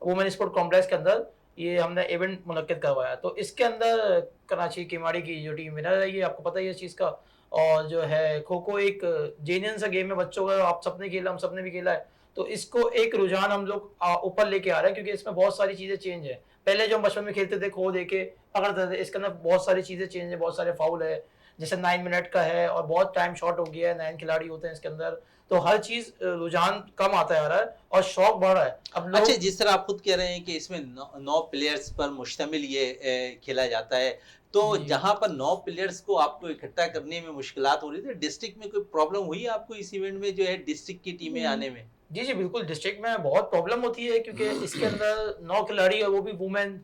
वुमेन स्पोर्ट कॉम्प्लेक्स के अंदर ये हमने इवेंट मुनक्किद करवाया। तो इसके अंदर कराची किमाड़ी की जो टीम विनर रही है, आपको पता ही है इस चीज़ का। और जो है खो खो एक जेन्युइन सा गेम है बच्चों का, आप सबने खेला, हम सबने भी खेला है, तो इसको एक रुझान हम लोग ऊपर लेके आ रहे हैं, क्योंकि इसमें बहुत सारी चीज़ें चेंज है। पहले जो हम बचपन में खेलते थे, खो दे के पकड़ते थे, इसके अंदर बहुत सारी चीज़ें चेंज है, बहुत सारे फाउल है, जैसे 9 मिनट का है और बहुत टाइम शॉर्ट हो गया है, 9 खिलाड़ी होते हैं इसके अंदर, तो हर चीज़ रुझान कम आता जा रहा है और शौक बढ़ रहा है। अब लोग अच्छा, जिस तरह आप खुद कह रहे हैं कि इसमें 9 प्लेयर्स पर मुश्तमिल ये खेला जाता है, तो जी। जहां पर 9 प्लेयर्स को आपको इकट्ठा करने में मुश्किलात हो रही थी, डिस्ट्रिक्ट में कोई प्रॉब्लम हुई आपको इस इवेंट में जो है डिस्ट्रिक्ट की टीमें आने में? जी, जी, बिल्कुल, डिस्ट्रिक्ट में बहुत प्रॉब्लम होती है, क्योंकि इसके अंदर 9 खिलाड़ी और वो भी वुमेन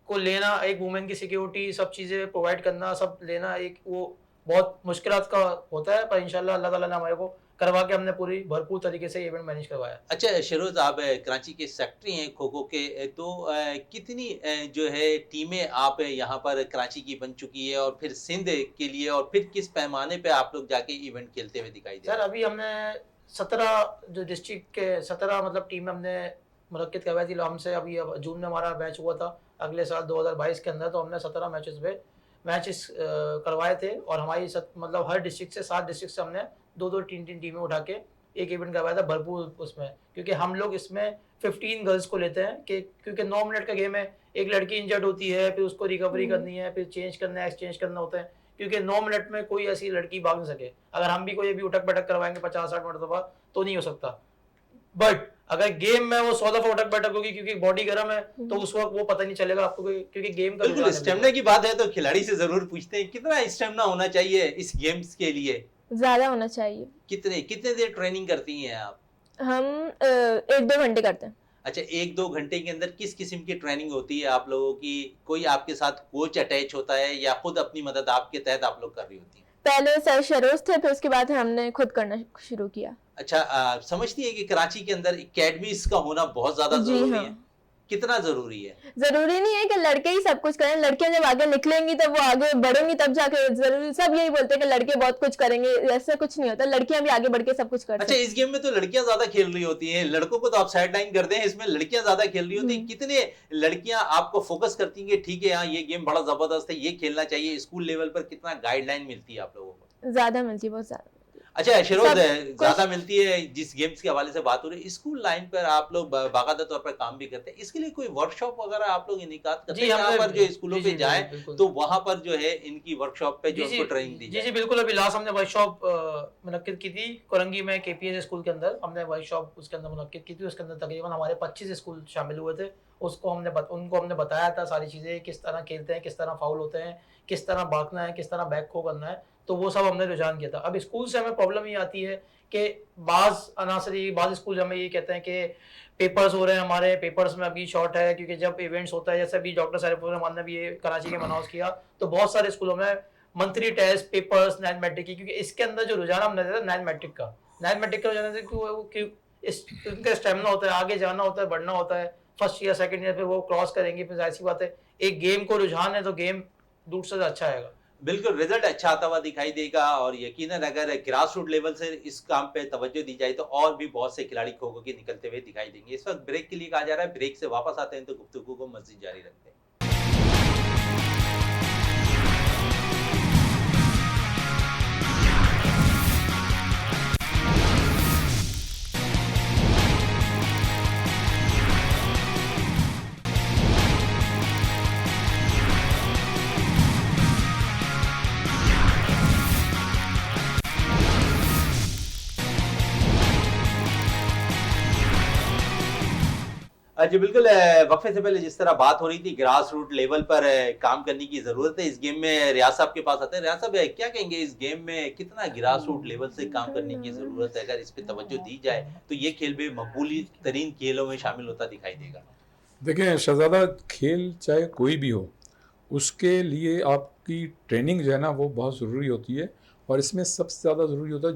को लेना, एक वुमेन की सिक्योरिटी, सब चीज़ें प्रोवाइड करना, सब लेना, एक वो बहुत मुश्किलात का होता है, पर इंशाल्लाह अल्लाह ताला ने हमारे को करवा के हमने पूरी भरपूर तरीके से इवेंट मैनेज करवाया। अच्छा शिरोज, आप कराची के सेक्रेटरी हैं खो खो के, तो कितनी जो है टीमें आप यहाँ पर कराची की बन चुकी है, और फिर सिंध के लिए, और फिर किस पैमाने पे आप लोग जाके इवेंट खेलते हुए दिखाई दे सर, रहे हैं? अभी हमने 17 जो डिस्ट्रिक्ट के 17 मतलब टीमें हमने मुनक्किद करवाई थी हमसे। अभी अब जून में हमारा मैच हुआ था अगले साल 2022 के अंदर, तो हमने 17 मैचेस करवाए थे, और हमारी मतलब हर डिस्ट्रिक्ट से 7 डिस्ट्रिक्ट से हमने 2-2 3-3 टीमें उठा के एक इवेंट करवाया था भरपूर उसमें, क्योंकि हम लोग इसमें 15 गर्ल्स को लेते हैं कि क्योंकि 9 मिनट का गेम है, एक लड़की इंजर्ड होती है, फिर उसको रिकवरी करनी है, फिर चेंज करना है, एक्सचेंज करना होता है, क्योंकि 9 मिनट में कोई ऐसी लड़की भाग नहीं सके। अगर हम भी कोई भी उठक बैठक करवाएंगे 50-60 मिनट दफा तो नहीं हो सकता। बट अगर गेम में वो 100 दफा उठक बैठक होगी क्योंकि बॉडी गर्म है, तो उस वक्त वो पता नहीं चलेगा आपको क्योंकि गेम का बिल्कुल स्टेमिना की बात है तो खिलाड़ी से जरूर पूछते हैं कितना स्टेमिना होना चाहिए इस गेम्स के लिए? ज्यादा होना चाहिए। कितने कितने देर ट्रेनिंग करती हैं आप? हम 1-2 घंटे करते हैं। अच्छा, 1-2 घंटे के अंदर किस किस्म की ट्रेनिंग होती है आप लोगों की? कोई आपके साथ कोच अटैच होता है या खुद अपनी मदद आपके तहत आप लोग कर रही होती हैं? पहले सर शरोज थे, फिर उसके बाद हमने खुद करना शुरू किया। अच्छा, समझती है कि कराची के अंदर एकेडमीज का होना बहुत ज्यादा जी जरूरी हाँ। है? कितना जरूरी है? जरूरी नहीं है कि लड़के ही सब कुछ करें, लड़कियां जब आगे निकलेंगी तब वो आगे बढ़ेंगी तब जाके जरूरी। सब यही बोलते हैं कि लड़के बहुत कुछ करेंगे, ऐसा कुछ नहीं होता, लड़कियां भी आगे बढ़ के सब कुछ कर अच्छा, सकती हैं। इस गेम में तो लड़कियां ज्यादा खेल रही होती हैं, लड़कों को तो आप साइड लाइन कर दें, इसमें लड़कियां ज्यादा खेल रही होती हैं। कितने लड़कियां आपको फोकस करती हैं कि ठीक है हाँ ये गेम बड़ा जबरदस्त है, ये खेलना चाहिए? स्कूल लेवल पर कितना गाइडलाइन मिलती है आप लोगों को? ज्यादा मिलती है, बहुत ज्यादा। अच्छा शिरोज, सब ज्यादा मिलती है, जिस गेम्स के हवाले से बात हो रही है, स्कूल लाइन पर आप लोग बाकायदा तौर पर काम भी करते हैं, इसके लिए कोई वर्कशॉप वगैरह आप लोग इनेकाद करते हैं यहाँ पर जो स्कूलों पे जाएं तो वहां पर जो है इनकी वर्कशॉप पे जो उनको ट्रेनिंग दी जाए? जी बिल्कुल। अभी लास्ट हमने वर्कशॉप मुनक्किद की थी कोरंगी में, केपीएस स्कूल के अंदर हमने वर्कशॉप उसके अंदर मुनक्किद की थी। उसके अंदर तकरीबन हमारे 25 स्कूल शामिल हुए थे। उनको हमने बताया था सारी चीजें, किस तरह खेलते हैं, किस तरह फाउल होते हैं, किस तरह भागना है, किस तरह बैक खो करना है, तो वो सब हमने रुझान किया था। अब स्कूल से हमें प्रॉब्लम ये आती है कि बाज स्कूल हमें ये कहते हैं कि पेपर्स हो रहे हैं, हमारे पेपर्स में अभी शॉर्ट है, क्योंकि जब इवेंट्स होता है जैसे अभी डॉक्टर सारिफुर रहमान ने भी ये कराची के अनाउंस किया, तो बहुत सारे स्कूलों में मंथली टेस्ट पेपर्स 9 मैट्रिक की, क्योंकि इसके अंदर जो रुझान हमने दिया 9 मैट्रिक का रुझान है कि उनका स्टेमिना होता है, आगे जाना होता है, बढ़ना होता है, फर्स्ट ईयर सेकंड ईयर पे वो क्रॉस करेंगे, फिर जाहिर सी बात है एक गेम को रुझान है तो गेम दूर से अच्छा आएगा। बिल्कुल रिजल्ट अच्छा आता हुआ दिखाई देगा और यकीनन अगर ग्रास रूट लेवल से इस काम पे तवज्जो दी जाए तो और भी बहुत से खिलाड़ी खो खो के निकलते हुए दिखाई देंगे। इस वक्त ब्रेक के लिए कहा जा रहा है, ब्रेक से वापस आते हैं तो गुफ्तगू को मज़ीद जारी रखते हैं। जी बिल्कुल, वक्फे से पहले जिस तरह बात हो रही थी ग्रास रूट लेवल पर काम करने की जरूरत है, इस गेम में रियाज साहब के पास आते हैं। रियाज साहब क्या कहेंगे, इस गेम में कितना ग्रास रूट लेवल से काम करने की जरूरत है? अगर इस पे तवज्जो दी जाए तो ये खेल भी मकबूली तरीन खेलों में शामिल होता दिखाई देगा। देखें शहजादा, खेल चाहे कोई भी हो, उसके लिए आपकी ट्रेनिंग जो है ना वो बहुत ज़रूरी होती है। और इसमें सबसे ज़्यादा ज़रूरी होता है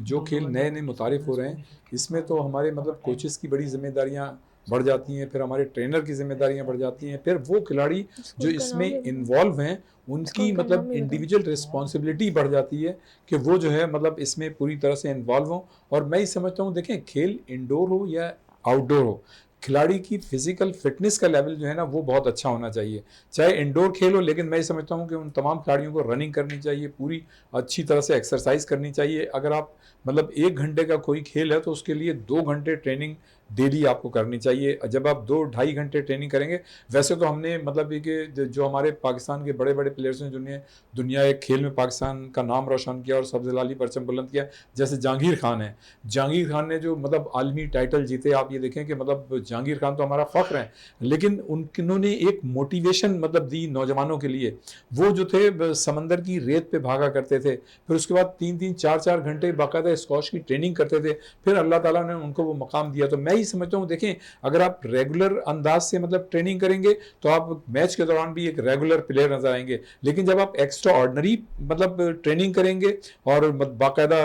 जो खेल नए नए मुतारिफ हो रहे हैं, इसमें तो हमारे मतलब कोचेस की बड़ी जिम्मेदारियां बढ़ जाती हैं, फिर हमारे ट्रेनर की जिम्मेदारियां बढ़ जाती हैं, फिर वो खिलाड़ी जो इसमें इन्वॉल्व हैं उनकी मतलब इंडिविजुअल रिस्पॉन्सिबिलिटी बढ़ जाती है कि वो जो है मतलब इसमें पूरी तरह से इन्वॉल्व हों। और मैं ही समझता हूँ, देखें खेल इंडोर हो या आउटडोर हो, खिलाड़ी की फिजिकल फिटनेस का लेवल जो है ना वो बहुत अच्छा होना चाहिए। चाहे इंडोर खेल हो, लेकिन मैं समझता हूँ कि उन तमाम खिलाड़ियों को रनिंग करनी चाहिए, पूरी अच्छी तरह से एक्सरसाइज करनी चाहिए। अगर आप मतलब 1 घंटे का कोई खेल है तो उसके लिए 2 घंटे ट्रेनिंग डेली आपको करनी चाहिए। जब आप 2-2.5 घंटे ट्रेनिंग करेंगे, वैसे तो हमने मतलब ये कि जो हमारे पाकिस्तान के बड़े बड़े प्लेयर्स हैं जिन्होंने दुनिया एक खेल में पाकिस्तान का नाम रोशन किया और सब्ज़लाली परचम बुलंद किया, जैसे जहांगीर खान है। जहांगीर खान ने जो मतलब आलमी टाइटल जीते, आप ये देखें कि मतलब जहांगीर खान तो हमारा फ़ख्र है, लेकिन उन्होंने एक मोटिवेशन मतलब दी नौजवानों के लिए। वो जो थे समंदर की रेत पे भागा करते थे, फिर उसके बाद 3-3 4-4 घंटे बाकायदा स्क्वॉश की ट्रेनिंग करते थे, फिर अल्लाह ताला ने उनको वो मकाम दिया। तो मैं ही समझता हूँ, देखें अगर आप रेगुलर अंदाज से मतलब ट्रेनिंग करेंगे तो आप मैच के दौरान भी एक रेगुलर प्लेयर नजर आएंगे, लेकिन जब आप एक्स्ट्रा ऑर्डिनरी मतलब ट्रेनिंग करेंगे और बाकायदा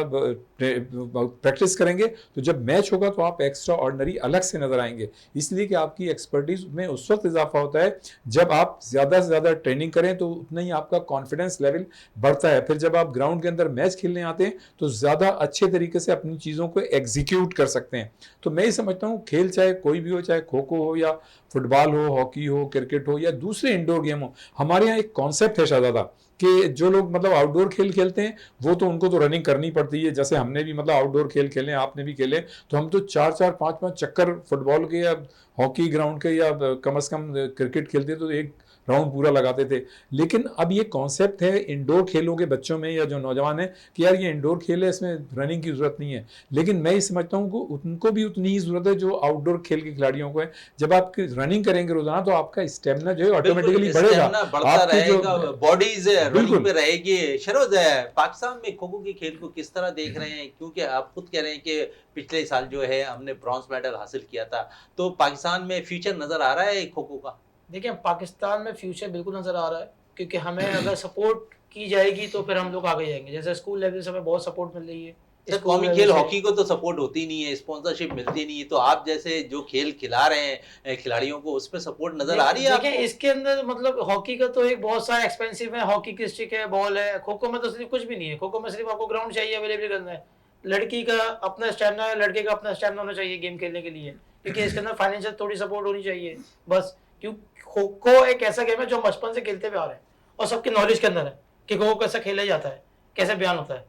प्रैक्टिस करेंगे तो जब मैच होगा तो आप एक्स्ट्रा ऑर्डिनरी अलग से नजर आएंगे। इसलिए कि आपकी एक्सपर्टीज में उस वक्त इजाफा होता है जब आप ज़्यादा से ज़्यादा ट्रेनिंग करें, तो उतना ही आपका कॉन्फिडेंस लेवल बढ़ता है। फिर जब आप ग्राउंड के अंदर मैच खेलने आते हैं तो ज़्यादा अच्छे तरीके से अपनी चीज़ों को एग्जीक्यूट कर सकते हैं। तो मैं ये समझता हूँ खेल चाहे कोई भी हो, चाहे खो खो हो या फुटबॉल हो, हॉकी हो, क्रिकेट हो या दूसरे इंडोर गेम हो, हमारे यहाँ एक कॉन्सेप्ट है शहजादा कि जो लोग मतलब आउटडोर खेल खेलते हैं वो तो उनको तो रनिंग करनी पड़ती है। जैसे हमने भी मतलब आउटडोर खेल खेले, आपने भी खेले, तो हम तो 4-4 5-5 चक्कर फुटबॉल के या हॉकी ग्राउंड के या कम से कम क्रिकेट खेलते हैं तो एक राउंड पूरा लगाते थे। लेकिन अब ये कॉन्सेप्ट है इंडोर खेलों के बच्चों में या जो नौजवान है कि यार ये इंडोर खेल है, इसमें रनिंग की जरूरत नहीं है। लेकिन मैं ये समझता हूँ कि उनको भी उतनी ही जरूरत है जो आउटडोर खेल के खिलाड़ियों को है। जब आप रनिंग करेंगे रोजाना तो आपका स्टेमिना जो है ऑटोमेटिकली बढ़ेगा, स्टेमिना बढ़ता आपकी जो रहेगा, बॉडीज रनिंग बिल्कुल पे रहेगी। शरोज है, पाकिस्तान में खो खो के खेल को किस तरह देख रहे हैं? क्योंकि आप खुद कह रहे हैं कि पिछले साल जो है हमने ब्रॉन्ज मेडल हासिल किया था, तो पाकिस्तान में फ्यूचर नजर आ रहा है खो खो का? देखिए पाकिस्तान में फ्यूचर बिल्कुल नज़र आ रहा है, क्योंकि हमें अगर सपोर्ट की जाएगी तो फिर हम लोग आगे जाएंगे। जैसे स्कूल लेवल से हमें बहुत सपोर्ट मिल रही है। सर, स्कूल कौमी लेवल खेल से हॉकी को तो सपोर्ट होती नहीं है, स्पॉन्सरशिप मिलती नहीं है, तो आप जैसे जो खेल खिला रहे हैं खिलाड़ियों को, उस पर सपोर्ट नजर आ रही है देखिए आपको? इसके अंदर मतलब हॉकी का तो एक बहुत सारा एक्सपेंसिव है, हॉकी की स्टिक है, बॉल है। खो खो में तो सिर्फ कुछ भी नहीं है। खो खो में सिर्फ आपको ग्राउंड चाहिए, अवेलेबल करना है। लड़की का अपना स्टैमिना है, लड़के का अपना स्टैमिना होना चाहिए गेम खेलने के लिए, क्योंकि इसके अंदर फाइनेंशियल थोड़ी सपोर्ट होनी चाहिए बस। क्यों खो खो एक ऐसा गेम है जो हम बचपन से खेलते हुए आ रहे हैं और सबके नॉलेज के अंदर है कि खो खो कैसे खेला जाता है, कैसे बयान होता है।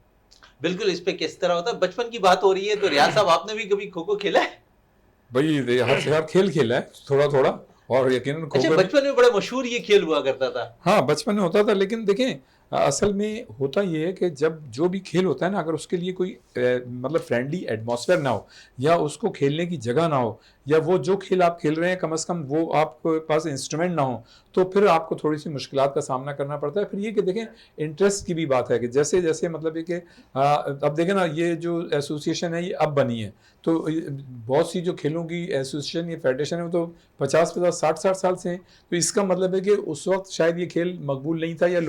बिल्कुल, इस पे किस तरह होता है? बचपन की बात हो रही है तो रियाज साहब आपने भी कभी खो खो खेला है? भाई हर खेल खेला है थोड़ा थोड़ा, और यकीनन खो अच्छा, खो बचपन में बड़े मशहूर ये खेल हुआ करता था। हाँ बचपन में होता था। लेकिन देखें असल में होता ये है कि जब जो भी खेल होता है ना, अगर उसके लिए कोई मतलब फ्रेंडली एटमॉस्फेयर ना हो, या उसको खेलने की जगह ना हो, या वो जो खेल आप खेल रहे हैं कम से कम वो आपके पास इंस्ट्रूमेंट ना हो, तो फिर आपको थोड़ी सी मुश्किलात का सामना करना पड़ता है। फिर ये कि देखें इंटरेस्ट की भी बात है कि जैसे जैसे मतलब ये कि अब देखें ना, ये जो एसोसिएशन है ये अब बनी है, तो बहुत सी जो खेलों की एसोसिएशन या फेडरेशन है वो तो 50-50 60-60 साल से हैं। तो इसका मतलब है कि उस वक्त शायद ये खेल मकबूल नहीं था, या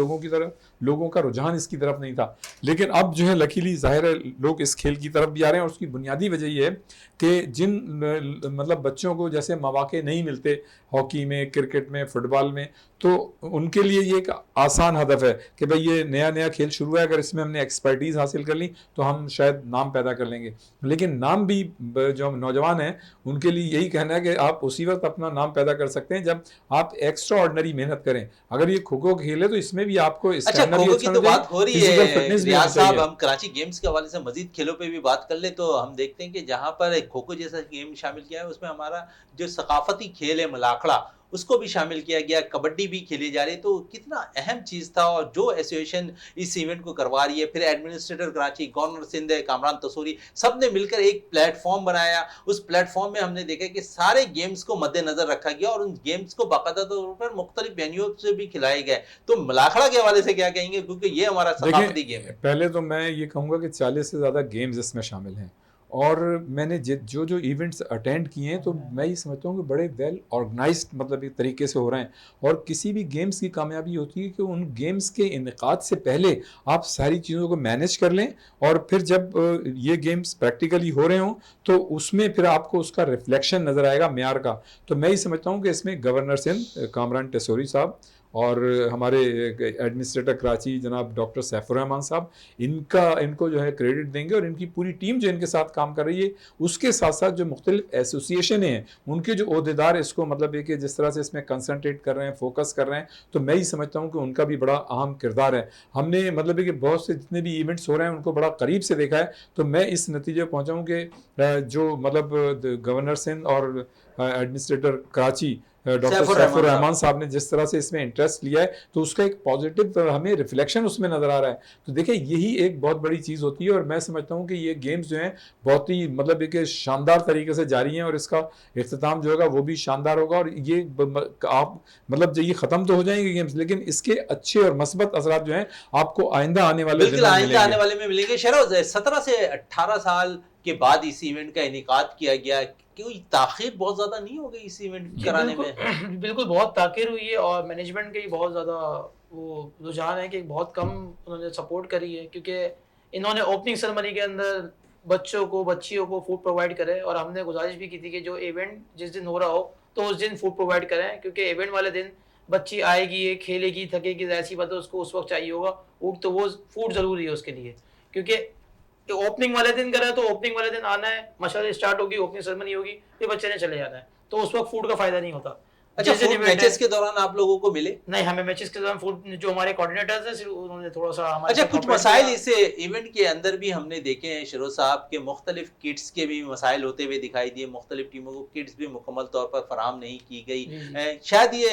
लोगों का रुझान इसकी तरफ नहीं था। लेकिन अब जो है लकीली जाहिर है लोग इस खेल की तरफ भी आ रहे हैं, और उसकी बुनियादी वजह ये है कि जिन मतलब बच्चों को जैसे मौके नहीं मिलते हॉकी में, क्रिकेट में, फुटबॉल में, तो उनके लिए ये एक आसान हदफ है कि भाई ये नया नया खेल शुरू है, अगर इसमें हमने एक्सपर्टीज़ हासिल कर ली तो हम शायद नाम पैदा कर लेंगे। लेकिन नाम भी जो नौजवान हैं उनके लिए यही कहना है कि आप उसी वक्त अपना नाम पैदा कर सकते हैं जब आप एक्स्ट्रा ऑर्डिनरी मेहनत करें। अगर ये खो खो खेल है तो इसमें भी आपको अच्छा, खो खो की तो बात हो रही है फिटनेस भी रियाज होनी साहब, चाहिए। हम कराची गेम्स के हवाले से मजीद खेलों पे भी बात कर ले तो हम देखते हैं कि जहां पर खो खो जैसा गेम शामिल किया है, उसमें हमारा जो सकाफती खेल है मलाखड़ा, उसको भी शामिल किया गया, कबड्डी भी खेली जा रही, तो कितना अहम चीज़ था। और जो एसोसिएशन इस इवेंट को करवा रही है, फिर एडमिनिस्ट्रेटर कराची, गवर्नर सिंध है कामरान तसूरी, सब ने मिलकर एक प्लेटफॉर्म बनाया। उस प्लेटफॉर्म में हमने देखा कि सारे गेम्स को मद्देनजर रखा गया और उन गेम्स को बाकायदा तौर पर मुख्तलिफ वेन्यू से भी खिलाए गए। तो मलाखड़ा के हवाले से क्या कहेंगे, क्योंकि ये हमारा सकाफती गेम है? पहले तो मैं ये कहूँगा कि 40 से ज़्यादा गेम्स इसमें शामिल हैं, और मैंने जो जो इवेंट्स अटेंड किए हैं तो मैं ये समझता हूँ कि बड़े वेल ऑर्गेनाइज्ड मतलब एक तरीके से हो रहे हैं। और किसी भी गेम्स की कामयाबी होती है कि उन गेम्स के इनेकाद से पहले आप सारी चीज़ों को मैनेज कर लें, और फिर जब ये गेम्स प्रैक्टिकली हो रहे हों तो उसमें फिर आपको उसका रिफ्लेक्शन नज़र आएगा म्यार का। तो मैं ये समझता हूँ कि इसमें गवर्नर सिंध कामरान तसूरी साहब और हमारे एडमिनिस्ट्रेटर कराची जनाब डॉक्टर सैफुर रहमान साहब, इनको जो है क्रेडिट देंगे, और इनकी पूरी टीम जो इनके साथ काम कर रही है, उसके साथ साथ जो मुख्तलिफ एसोसिएशन हैं उनके जो ओहदेदार इसको मतलब है कि जिस तरह से इसमें कंसनट्रेट कर रहे हैं, फोकस कर रहे हैं, तो मैं ही समझता हूँ कि उनका भी बड़ा अहम किरदार है। हमने मतलब है कि बहुत से जितने भी इवेंट्स हो रहे हैं उनको बड़ा करीब से देखा है, तो मैं इस नतीजे पर पहुँचा हूँ कि जो मतलब गवर्नर सिंध और एडमिनिस्ट्रेटर कराची डॉक्टर सैफुर रहमान साहब ने जिस तरह से इसमें इंटरेस्ट लिया है, तो उसका एक पॉजिटिव हमें रिफ्लेक्शन उसमें नज़र आ रहा है। तो देखिए यही एक बहुत बड़ी चीज़ होती है, और मैं समझता हूँ कि ये गेम्स जो हैं बहुत ही मतलब एक शानदार तरीके से जारी हैं, और इसका इख्तिताम जो होगा वो भी शानदार होगा। और ये आप मतलब जो ये ख़त्म तो हो जाएंगे गेम्स, लेकिन इसके अच्छे और मस्बत असरात जो हैं आपको आइंदा आने वाले में मिलेंगे। शहरोज, 17 से 18 साल के बाद इस इवेंट का इनेकाद किया गया, क्यों ताखीर बहुत ज्यादा नहीं हो गई इस इवेंट कराने में? बिल्कुल बहुत ताखीर हुई है, और मैनेजमेंट की बहुत ज़्यादा वो रुझान है कि बहुत कम उन्होंने सपोर्ट करी है, क्योंकि इन्होंने ओपनिंग सेरेमनी के अंदर बच्चियों को फूड प्रोवाइड करे, और हमने गुजारिश भी की थी कि जो इवेंट जिस दिन हो रहा हो तो उस दिन फूड प्रोवाइड करें, क्योंकि इवेंट वाले दिन बच्ची आएगी, खेलेगी, थकेगी, ऐसी बात है, उसको उस वक्त चाहिए होगा तो वो फूड ज़रूरी है उसके लिए। क्योंकि ओपनिंग वाले दिन करा तो ओपनिंग वाले दिन आना है, मशाल स्टार्ट होगी, ओपनिंग सेरेमनी होगी, फिर बच्चे ने चले जाना है, तो उस वक्त फूड का फायदा नहीं होता। अच्छा, जिस दिन फूड event है- मैचेस के दौरान आप लोगों को मिले? नहीं, हमें मैचेस के दौरान फूड जो हमारे कोऑर्डिनेटर्स हैं सिर्फ उन्होंने थोड़ा सा हमारे अच्छा, साथ कुछ cooperate मसाइल किया। इसे इवेंट के अंदर भी हमने देखे हैं शिरोज साहब के, मुख्तलिफ किट्स के भी मसाइल होते हुए दिखाई दिए, मुख्तलिफ टीमों को किट्स भी मुकम्मल तौर पर फराहम नहीं की गई। जी, जी। शायद ये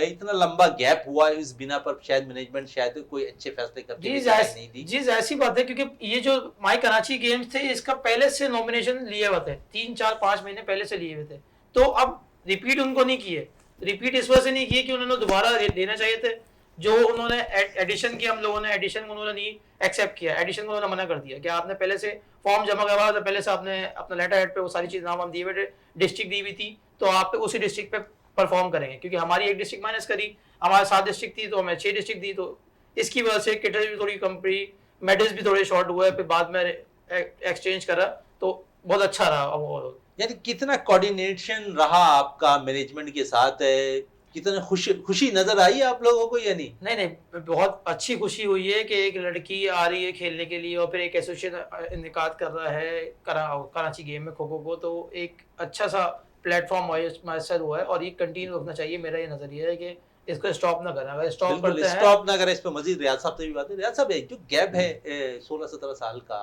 इतना लंबा गैप हुआ, इस बिना पर शायद मैनेजमेंट शायद कोई अच्छे फैसले करते जी हुए दिखाई नहीं दी। जी ऐसी बात है, क्योंकि ये जो माई कराची गेम्स थे इसका पहले से नॉमिनेशन लिए हुए थे, 3-4-5 महीने पहले से लिए हुए थे, तो अब रिपीट उनको नहीं किए। रिपीट इस वजह से नहीं किए कि उन्होंने दोबारा देना चाहिए थे। जो उन्होंने एडिशन किया, हम लोगों ने एडिशन को उन्होंने नहीं एक्सेप्ट किया, एडिशन को उन्होंने मना कर दिया कि आपने पहले से फॉर्म जमा करवाया था, पहले से आपने अपना लेटर हेड पे वो सारी चीज़ नाम हम दिए हुए, डिस्ट्रिक्ट दी हुई थी, तो आप उसी डिस्ट्रिक्ट पे परफॉर्म करेंगे, क्योंकि हमारी एक डिस्ट्रिक्ट माइनस करी, हमारे 7 डिस्ट्रिक्ट थी तो हमें 6 डिस्ट्रिक्ट दी, तो इसकी वजह से किटें भी थोड़ी कम पड़ी, मेडल्स भी थोड़े शॉर्ट हुए, फिर बाद में एक्सचेंज करा तो बहुत अच्छा रहा ओवरऑल। यानी कितना कोऑर्डिनेशन रहा आपका मैनेजमेंट के साथ, कितना खुशी नजर आई आप लोगों को या नहीं? नहीं, बहुत अच्छी खुशी हुई है कि एक लड़की आ रही है खेलने के लिए और फिर एक एसोसिएशन इनेकाद कर रहा है कराची गेम में खो खो को, तो एक अच्छा सा प्लेटफॉर्म मैसर हुआ है और ये कंटिन्यू रखना चाहिए। मेरा ये नजरिया है कि इसको स्टॉप ना करें, अगर स्टॉप बिल्कुल करते हैं स्टॉप ना करें, इस पे मजीद रियाज साहब से भी बात है। रियाज साहब, जो गैप है 16-17 साल का,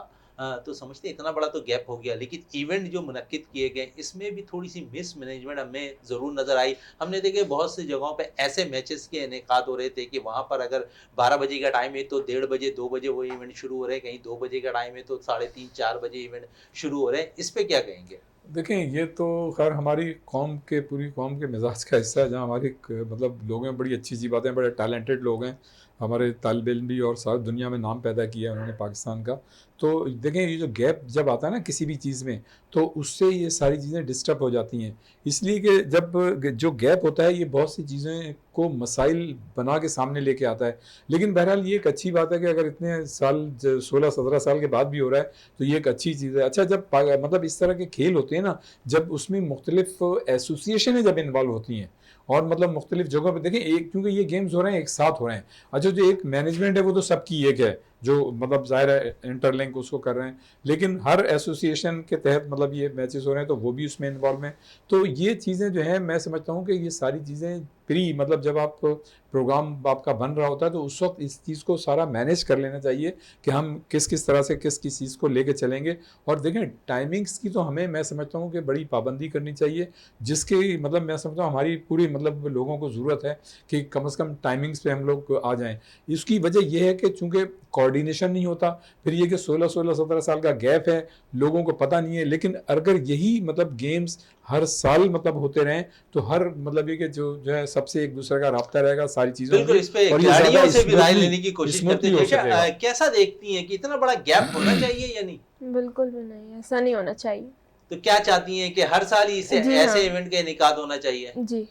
तो समझते हैं इतना बड़ा तो गैप हो गया, लेकिन इवेंट जो मुनक्किद किए गए इसमें भी थोड़ी सी मिस मैनेजमेंट हमें ज़रूर नज़र आई। हमने देखे बहुत सी जगहों पे ऐसे मैचेस के इनेकाद हो रहे थे कि वहाँ पर अगर 12 बजे का टाइम है तो 1:30 बजे 2 बजे वो इवेंट शुरू हो रहे हैं, कहीं 2 बजे का टाइम है तो 3:30-4 बजे इवेंट शुरू हो रहे हैं। इस पर क्या कहेंगे? देखें, ये तो खैर हमारी कौम के, पूरी कौम के मिजाज का हिस्सा है, जहाँ हमारी मतलब लोग हैं, बड़ी अच्छी अच्छी बातें, बड़े टैलेंटेड लोग हैं हमारे तालिब इल्म भी, और सारी दुनिया में नाम पैदा किया है उन्होंने पाकिस्तान का। तो देखें, ये जो गैप जब आता है ना किसी भी चीज़ में, तो उससे ये सारी चीज़ें डिस्टर्ब हो जाती हैं। इसलिए कि जब जो गैप होता है ये बहुत सी चीज़ें को मसाइल बना के सामने लेके आता है। लेकिन बहरहाल ये एक अच्छी बात है कि अगर इतने साल 16-17 साल के बाद भी हो रहा है तो ये एक अच्छी चीज़ है। अच्छा, जब मतलब इस तरह के खेल होते हैं ना, जब उसमें मुख्तलिफ एसोसिएशनें जब इन्वॉल्व होती हैं और मतलब मुख्तलिफ जगहों पे देखें, एक क्योंकि ये गेम्स हो रहे हैं एक साथ हो रहे हैं। अच्छा, जो एक मैनेजमेंट है वो तो सबकी एक है, जो मतलब ज़ाहिर है इंटरलिंक उसको कर रहे हैं, लेकिन हर एसोसिएशन के तहत मतलब ये मैचेस हो रहे हैं तो वो भी उसमें इन्वॉल्व हैं। तो ये चीज़ें जो हैं, मैं समझता हूँ कि ये सारी चीज़ें प्री मतलब जब आप प्रोग्राम आपका बन रहा होता है तो उस वक्त इस चीज़ को सारा मैनेज कर लेना चाहिए कि हम किस किस तरह से किस किस चीज़ को लेके चलेंगे। और देखें, टाइमिंग्स की तो हमें, मैं समझता हूँ कि बड़ी पाबंदी करनी चाहिए, जिसके मतलब मैं समझता हूँ हमारी पूरी मतलब लोगों को ज़रूरत है कि कम से कम टाइमिंग्स पे हम लोग आ जाएं। इसकी वजह यह है कि चूँकि कोऑर्डिनेशन नहीं होता, फिर ये कि 16-17 साल का गैप है, लोगों को पता नहीं है। लेकिन अगर यही मतलब गेम्स हर साल मतलब होते रहें तो हर मतलब ये कि जो है सबसे एक दूसरे का राब्ता रहेगा, सारी चीज़ों बिल्कुल, इस पे और ये खिलाड़ियों ज़्यादा से भी राय smoothly- लेने की कोशिश smoothly करते हो हैं। सकेगा। कैसा देखती हैं कि इतना बड़ा गैप होना चाहिए या नहीं? बिल्कुल भी नहीं, ऐसा नहीं होना चाहिए। तो क्या चाहती हैं कि हर साल ही इसे जी ऐसे हाँ। इवेंट का इनेकाद होना चाहिए? जी।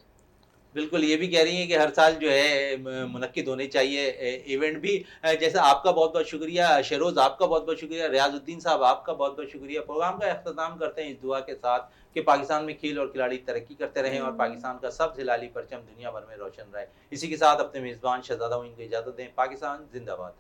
बिल्कुल, ये भी कह रही हैं कि हर साल जो है मुनक्किद होने चाहिए इवेंट भी। जैसे आपका बहुत बहुत शुक्रिया शहरोज़, आपका बहुत बहुत शुक्रिया रियाजुद्दीन साहब, आपका बहुत बहुत शुक्रिया। प्रोग्राम का अख्ताम करते हैं इस दुआ के साथ कि पाकिस्तान में खेल और खिलाड़ी तरक्की करते रहें और पाकिस्तान का सब हिलाली परचम दुनिया भर में रोशन रहे। इसी के साथ अपने मेज़बान शहजादा मोइन को इजाज़त दें। पाकिस्तान जिंदाबाद।